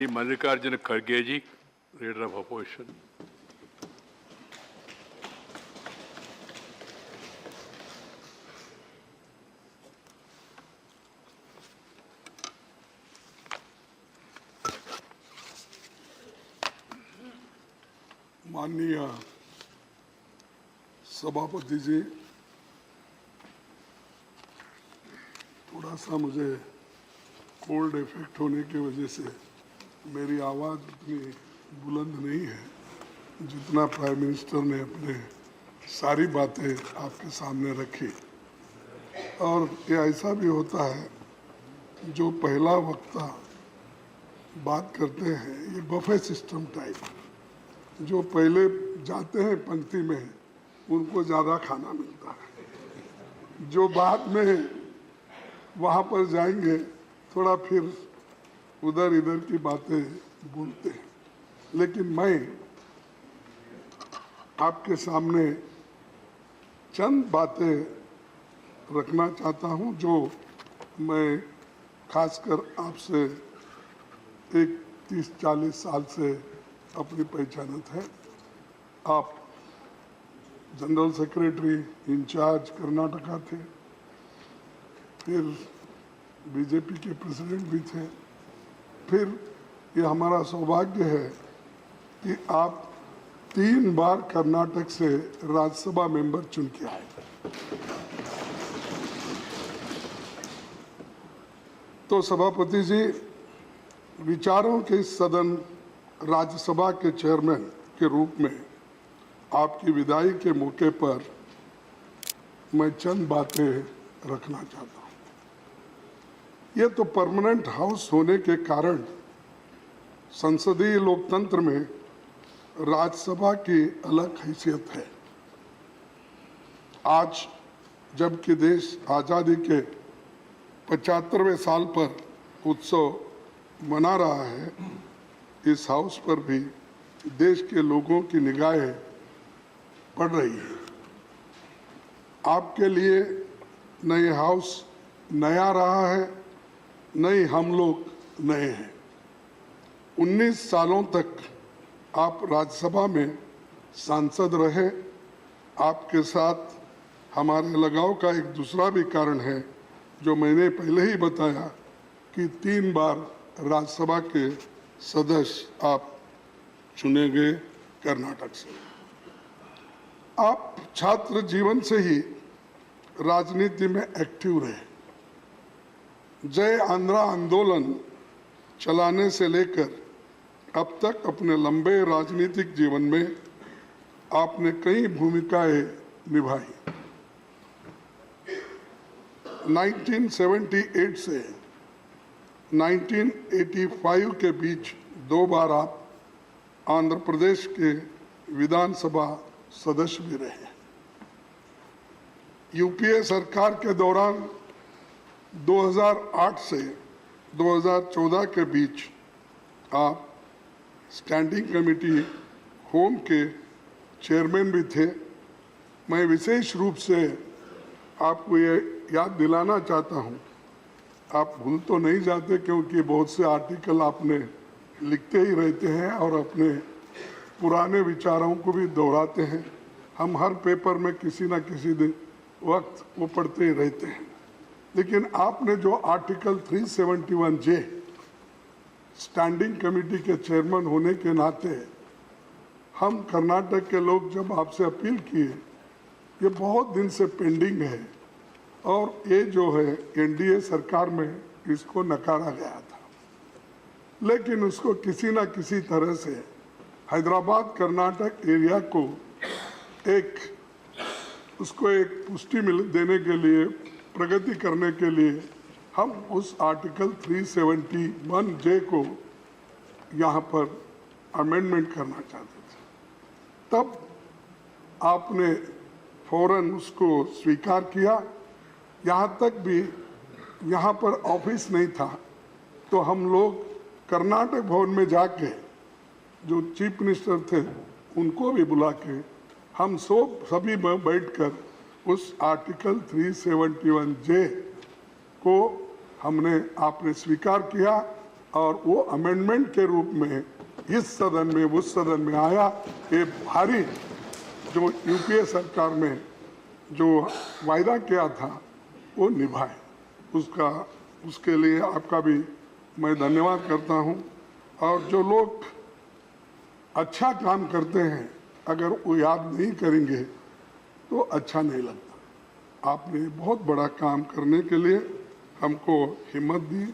Mallikarjuna Kharge ji, Leader of Opposition. माननीय सभापति जी, थोड़ा सा मुझे कोल्ड इफेक्ट होने की वजह से मेरी आवाज़ उतनी बुलंद नहीं है जितना प्राइम मिनिस्टर ने अपने सारी बातें आपके सामने रखी। और ये ऐसा भी होता है जो पहला वक्ता बात करते हैं, ये बफे सिस्टम टाइप, जो पहले जाते हैं पंक्ति में उनको ज़्यादा खाना मिलता है, जो बाद में वहाँ पर जाएंगे थोड़ा फिर उधर इधर की बातें बोलते हैं। लेकिन मैं आपके सामने चंद बातें रखना चाहता हूँ जो मैं खासकर आपसे एक 30-40 साल से अपनी पहचानत है। आप जनरल सेक्रेटरी इंचार्ज कर्नाटका थे, फिर बीजेपी के प्रेसिडेंट भी थे, फिर ये हमारा सौभाग्य है कि आप 3 बार कर्नाटक से राज्यसभा मेंबर चुन के आए। तो सभापति जी, विचारों के सदन राज्यसभा के चेयरमैन के रूप में आपकी विदाई के मौके पर मैं चंद बातें रखना चाहता हूँ। ये तो परमानेंट हाउस होने के कारण संसदीय लोकतंत्र में राज्यसभा की अलग हैसियत है। आज जबकि देश आज़ादी के 75वें साल पर उत्सव मना रहा है, इस हाउस पर भी देश के लोगों की निगाहें पड़ रही है। आपके लिए न ये हाउस नया रहा है, न ही हम लोग नए हैं। 19 सालों तक आप राज्यसभा में सांसद रहे। आपके साथ हमारे लगाव का एक दूसरा भी कारण है जो मैंने पहले ही बताया कि 3 बार राज्यसभा के सदस्य आप चुने गए कर्नाटक से। आप छात्र जीवन से ही राजनीति में एक्टिव रहे। जय आंध्रा आंदोलन चलाने से लेकर अब तक अपने लंबे राजनीतिक जीवन में आपने कई भूमिकाएं निभाई। 1978 से 1985 के बीच 2 बार आप आंध्र प्रदेश के विधानसभा सदस्य भी रहे। यूपीए सरकार के दौरान 2008 से 2014 के बीच आप स्टैंडिंग कमेटी होम के चेयरमैन भी थे। मैं विशेष रूप से आपको ये याद दिलाना चाहता हूँ, आप भूल तो नहीं जाते क्योंकि बहुत से आर्टिकल आपने लिखते ही रहते हैं और अपने पुराने विचारों को भी दोहराते हैं। हम हर पेपर में किसी न किसी दिन वक्त वो पढ़ते ही रहते हैं। लेकिन आपने जो आर्टिकल 371 जे स्टैंडिंग कमेटी के चेयरमैन होने के नाते हम कर्नाटक के लोग जब आपसे अपील किए, ये बहुत दिन से पेंडिंग है और ये जो है एनडीए सरकार में इसको नकारा गया था, लेकिन उसको किसी न किसी तरह से हैदराबाद कर्नाटक एरिया को उसको एक पुष्टि देने के लिए, प्रगति करने के लिए हम उस आर्टिकल 371 जे को यहाँ पर अमेंडमेंट करना चाहते थे। तब आपने फौरन उसको स्वीकार किया। यहाँ तक भी यहाँ पर ऑफिस नहीं था तो हम लोग कर्नाटक भवन में जाके जो चीफ मिनिस्टर थे उनको भी बुला के हम सभी बैठकर उस आर्टिकल 371 जे को आपने स्वीकार किया और वो अमेंडमेंट के रूप में इस सदन में उस सदन में आया। ये भारी जो यूपीए सरकार में जो वायदा किया था वो निभाए, उसके लिए आपका भी मैं धन्यवाद करता हूं। और जो लोग अच्छा काम करते हैं अगर वो याद नहीं करेंगे तो अच्छा नहीं लगता। आपने बहुत बड़ा काम करने के लिए हमको हिम्मत दी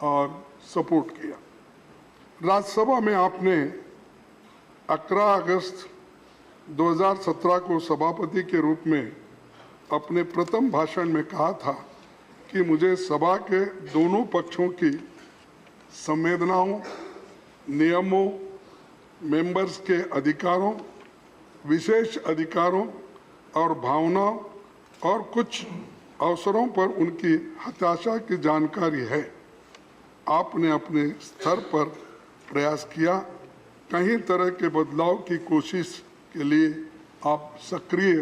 और सपोर्ट किया। राज्यसभा में आपने 11 अगस्त 2017 को सभापति के रूप में अपने प्रथम भाषण में कहा था कि मुझे सभा के दोनों पक्षों की संवेदनाओं, नियमों, मेंबर्स के अधिकारों, विशेष अधिकारों और भावनाओं और कुछ अवसरों पर उनकी हताशा की जानकारी है। आपने अपने स्तर पर प्रयास किया, कई तरह के बदलाव की कोशिश के लिए आप सक्रिय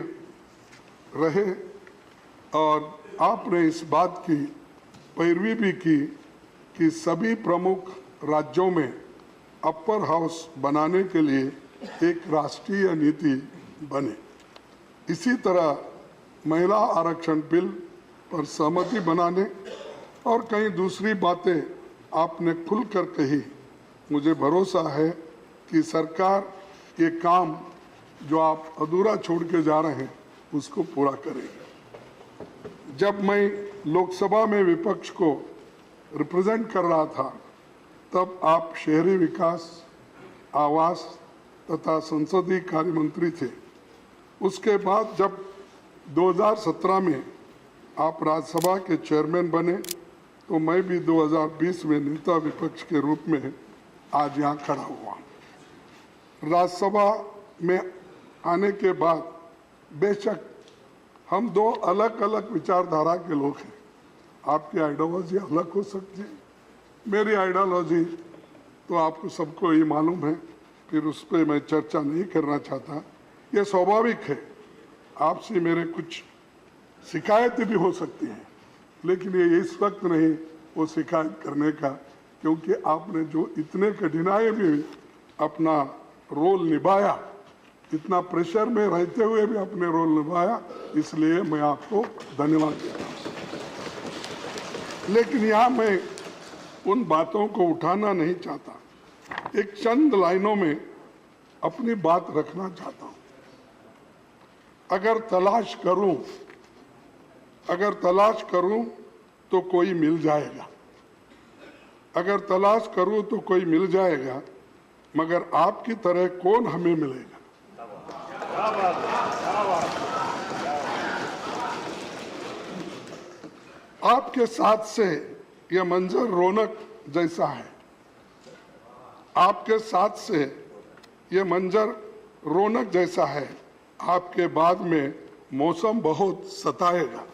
रहे और आपने इस बात की पैरवी भी की कि सभी प्रमुख राज्यों में अपर हाउस बनाने के लिए एक राष्ट्रीय नीति बने। इसी तरह महिला आरक्षण बिल पर सहमति बनाने और कई दूसरी बातें आपने खुलकर कही। मुझे भरोसा है कि सरकार ये काम जो आप अधूरा छोड़ के जा रहे हैं उसको पूरा करेगी। जब मैं लोकसभा में विपक्ष को रिप्रेजेंट कर रहा था तब आप शहरी विकास, आवास तथा संसदीय कार्य मंत्री थे। उसके बाद जब 2017 में आप राज्यसभा के चेयरमैन बने तो मैं भी 2020 में नेता विपक्ष के रूप में आज यहाँ खड़ा हुआ। राज्यसभा में आने के बाद बेशक हम दो अलग अलग विचारधारा के लोग हैं। आपकी आइडियोलॉजी अलग हो सकती है, मेरी आइडियोलॉजी तो आपको सबको ही मालूम है, फिर उस पर मैं चर्चा नहीं करना चाहता। ये स्वाभाविक है, आपसे मेरे कुछ शिकायतें भी हो सकती हैं, लेकिन ये इस वक्त नहीं वो शिकायत करने का, क्योंकि आपने जो इतने कठिनाई में अपना रोल निभाया, इतना प्रेशर में रहते हुए भी अपने रोल निभाया, इसलिए मैं आपको धन्यवाद देता हूँ। लेकिन यहाँ मैं उन बातों को उठाना नहीं चाहता, एक चंद लाइनों में अपनी बात रखना चाहता हूँ। अगर तलाश करूं तो कोई मिल जाएगा, अगर तलाश करूं तो कोई मिल जाएगा, मगर आपकी तरह कौन हमें मिलेगा। आपके साथ से यह मंजर रौनक जैसा है, आपके साथ से यह मंजर रौनक जैसा है, आपके बाद में मौसम बहुत सताएगा।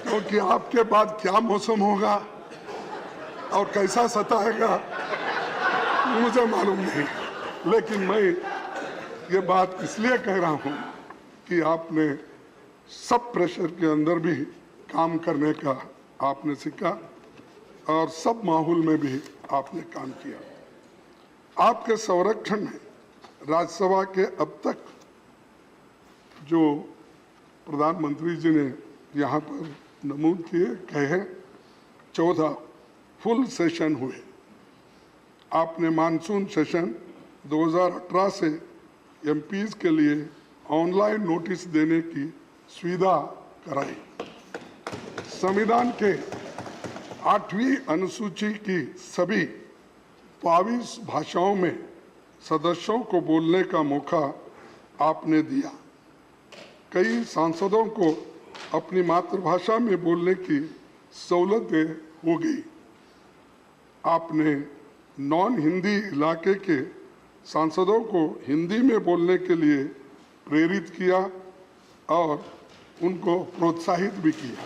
क्योंकि आपके बाद क्या मौसम होगा और कैसा सताएगा मुझे मालूम नहीं, लेकिन मैं ये बात इसलिए कह रहा हूं कि आपने सब प्रेशर के अंदर भी काम करने का आपने सीखा और सब माहौल में भी आपने काम किया। आपके संरक्षण में राज्यसभा के अब तक जो प्रधानमंत्री जी ने यहाँ पर नमूद किए कहे 14 फुल सेशन हुए। आपने मानसून सेशन 2018 से एमपीज के लिए ऑनलाइन नोटिस देने की सुविधा कराई। संविधान के 8वीं अनुसूची की सभी 22 भाषाओं में सदस्यों को बोलने का मौका आपने दिया। कई सांसदों को अपनी मातृभाषा में बोलने की सहूलतें हो गई। आपने नॉन हिंदी इलाके के सांसदों को हिंदी में बोलने के लिए प्रेरित किया और उनको प्रोत्साहित भी किया।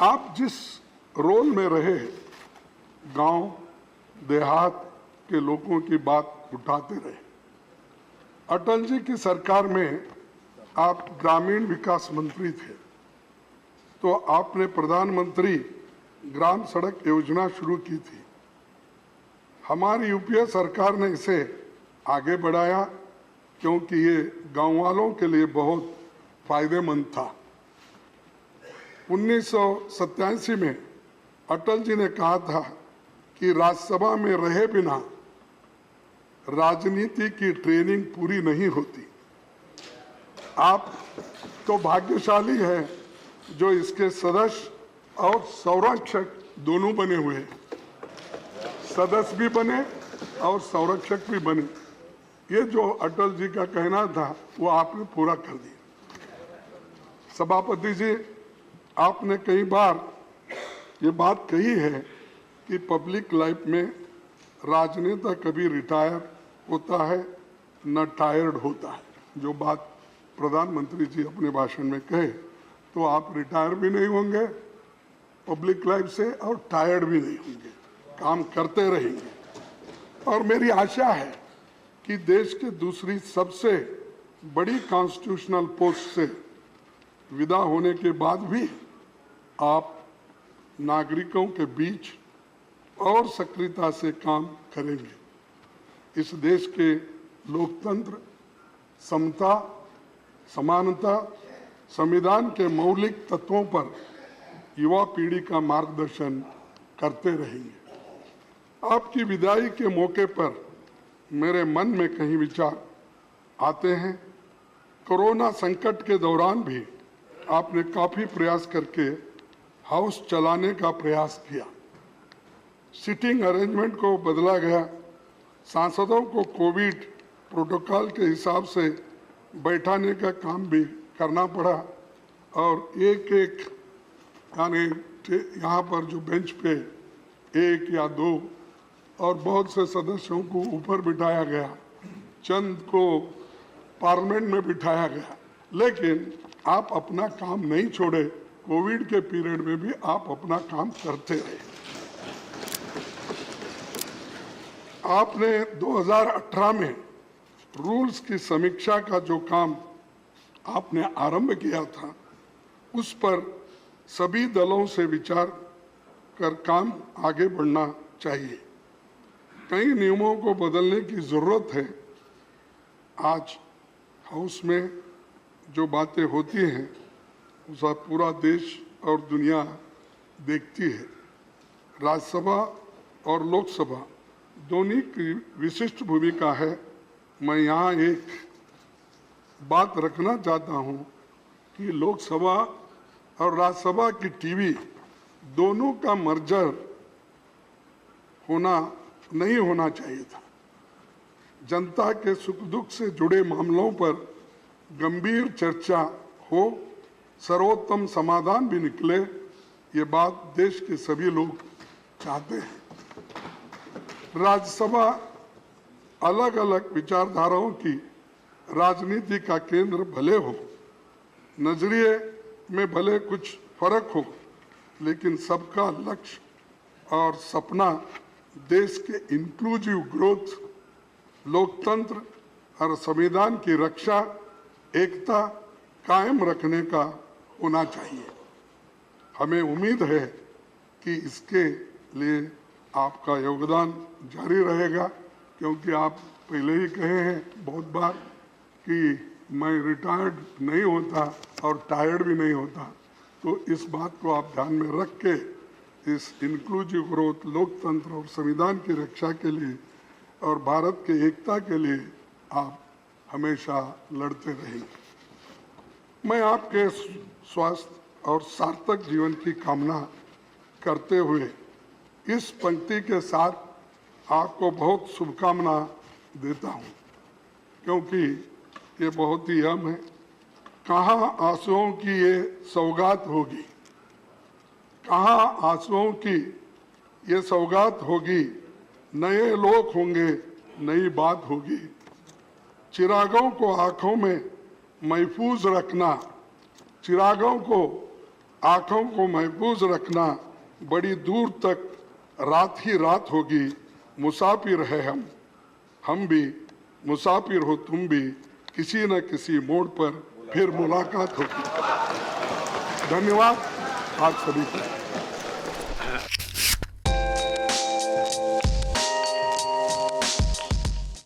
आप जिस रोल में रहे, गांव देहात के लोगों की बात उठाते रहे। अटल जी की सरकार में आप ग्रामीण विकास मंत्री थे, तो आपने प्रधानमंत्री ग्राम सड़क योजना शुरू की थी। हमारी यूपीए सरकार ने इसे आगे बढ़ाया क्योंकि ये गांव वालों के लिए बहुत फायदेमंद था। 1987 में अटल जी ने कहा था कि राज्यसभा में रहे बिना राजनीति की ट्रेनिंग पूरी नहीं होती। आप तो भाग्यशाली हैं जो इसके सदस्य और संरक्षक दोनों बने हुए हैं। सदस्य भी बने और संरक्षक भी बने। ये जो अटल जी का कहना था वो आपने पूरा कर दिया। सभापति जी, आपने कई बार ये बात कही है कि पब्लिक लाइफ में राजनेता कभी रिटायर होता है न टायर्ड होता है। जो बात प्रधानमंत्री जी अपने भाषण में कहे, तो आप रिटायर भी नहीं होंगे पब्लिक लाइफ से और टायर्ड भी नहीं होंगे, काम करते रहेंगे। और मेरी आशा है कि देश के दूसरी सबसे बड़ी कॉन्स्टिट्यूशनल पोस्ट से विदा होने के बाद भी आप नागरिकों के बीच और सक्रियता से काम करेंगे। इस देश के लोकतंत्र, समता, समानता, संविधान के मौलिक तत्वों पर युवा पीढ़ी का मार्गदर्शन करते रहेंगे। आपकी विदाई के मौके पर मेरे मन में कई विचार आते हैं। कोरोना संकट के दौरान भी आपने काफी प्रयास करके हाउस चलाने का प्रयास किया। सिटिंग अरेंजमेंट को बदला गया, सांसदों को कोविड प्रोटोकॉल के हिसाब से बैठाने का काम भी करना पड़ा और एक एक यानी यहाँ पर जो बेंच पे एक या दो और बहुत से सदस्यों को ऊपर बिठाया गया, चंद को पार्लियामेंट में बिठाया गया, लेकिन आप अपना काम नहीं छोड़े। कोविड के पीरियड में भी आप अपना काम करते रहे। आपने 2018 में रूल्स की समीक्षा का जो काम आपने आरंभ किया था, उस पर सभी दलों से विचार कर काम आगे बढ़ना चाहिए। कई नियमों को बदलने की जरूरत है। आज हाउस में जो बातें होती हैं उसका पूरा देश और दुनिया देखती है। राज्यसभा और लोकसभा दोनों की विशिष्ट भूमिका है। मैं यहाँ एक बात रखना चाहता हूँ कि लोकसभा और राज्यसभा की टीवी दोनों का मर्जर नहीं होना चाहिए था। जनता के सुख दुख से जुड़े मामलों पर गंभीर चर्चा हो, सर्वोत्तम समाधान भी निकले, ये बात देश के सभी लोग चाहते हैं। राज्यसभा अलग अलग विचारधाराओं की राजनीति का केंद्र भले हो, नजरिए में भले कुछ फर्क हो, लेकिन सबका लक्ष्य और सपना देश के इंक्लूसिव ग्रोथ, लोकतंत्र और संविधान की रक्षा, एकता कायम रखने का होना चाहिए। हमें उम्मीद है कि इसके लिए आपका योगदान जारी रहेगा, क्योंकि आप पहले ही कहे हैं बहुत बार कि मैं रिटायर्ड नहीं होता और टायर्ड भी नहीं होता। तो इस बात को आप ध्यान में रख के इस इंक्लूसिव ग्रोथ, लोकतंत्र और संविधान की रक्षा के लिए और भारत के एकता के लिए आप हमेशा लड़ते रहेंगे। मैं आपके स्वास्थ्य और सार्थक जीवन की कामना करते हुए इस पंक्ति के साथ आपको बहुत शुभकामना देता हूँ, क्योंकि ये बहुत ही अहम है। कहाँ आंसुओं की ये सौगात होगी, कहाँ आंसुओं की ये सौगात होगी, नए लोग होंगे, नई बात होगी। चिरागों को आंखों में महफूज रखना, चिरागों को आंखों को महफूज रखना, बड़ी दूर तक रात ही रात होगी। मुसाफिर है हम भी मुसाफिर हो तुम भी, किसी न किसी मोड़ पर फिर मुलाकात होगी। धन्यवाद आप सभी को।